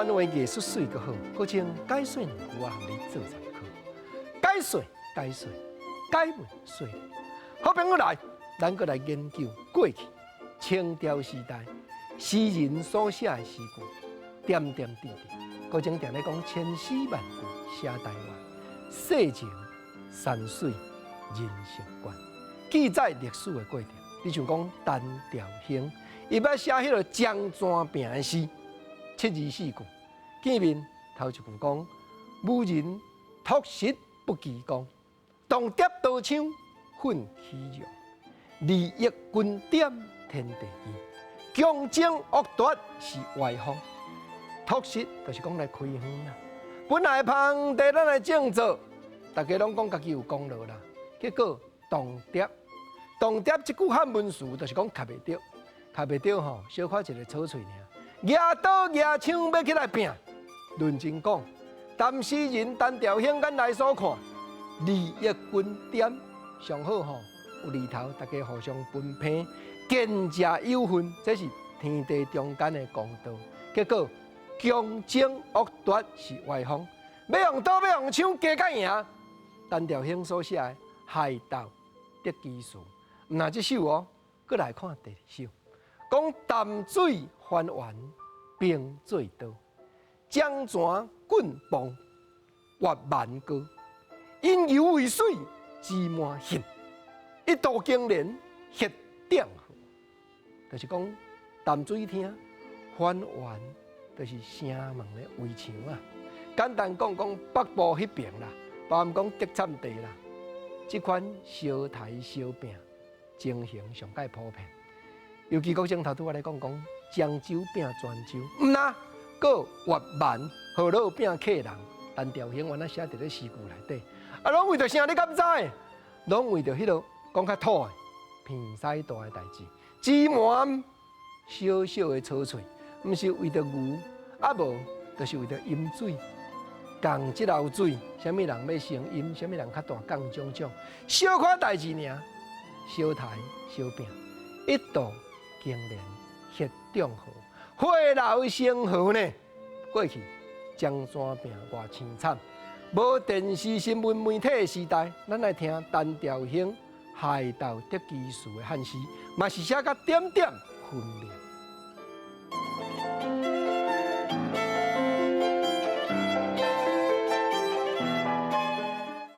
番话艺术水个好，好像解水牛牛啊，你做参考。解水，解文水。好朋友来，咱搁来研究过去清朝时代诗人所写的诗句，点点滴滴，搁正定咧讲千丝万句写台湾，世情山水人生观，记载历史的过程。你像讲单调兴，伊捌写迄个江山病的诗，7字4句。见面头一句讲：武人托实不奇功，动踮刀枪奋起勇，利益军点天地义，强争恶夺是歪风。托实就是讲来开荒啦，本来旁地咱来种作，大家拢讲家己有功劳啦，结果动踮。动踮这句汉文词，就是讲卡袂着，卡袂着吼，小可一个草喙尔。举刀举枪要起来拼，认真讲，谈诗人单调兴，咱来所看，利益均点上好吼，有利头，大家互相分配，见者有份，这是天地中间的公道。结果强争恶夺是歪风，要用刀要用枪加甲赢。单调兴所写的害斗得其事。那这首哦，搁来看第二首，讲淡水翻完冰做刀，江泉棍棒越蛮歌，因犹为水志满兴，一度经年血点河。就是讲淡水厅翻完，就是城门的围墙啊。简单讲北部迄边啦，包含讲德产地啦，这款烧台烧饼。情形上界普遍，尤其国政头拄我来讲漳州饼泉州，毋呐，搁越蛮河洛饼客人，单调兴原来写伫咧诗句内底，啊，拢为着啥？你敢知？拢为着迄落讲较土的片屎大的代志，芝麻小小的草喙，毋是为着牛，啊无，就是为着饮水。降即流水，啥物人要成饮，啥物人较大降种种，小可代志尔。烧台烧饼，一度经年血中河，火流成河呢。过去江山病偌凄惨，无电视新闻媒体的时代，咱来听单调兴害斗得其事的汉诗，嘛是写甲点点分明。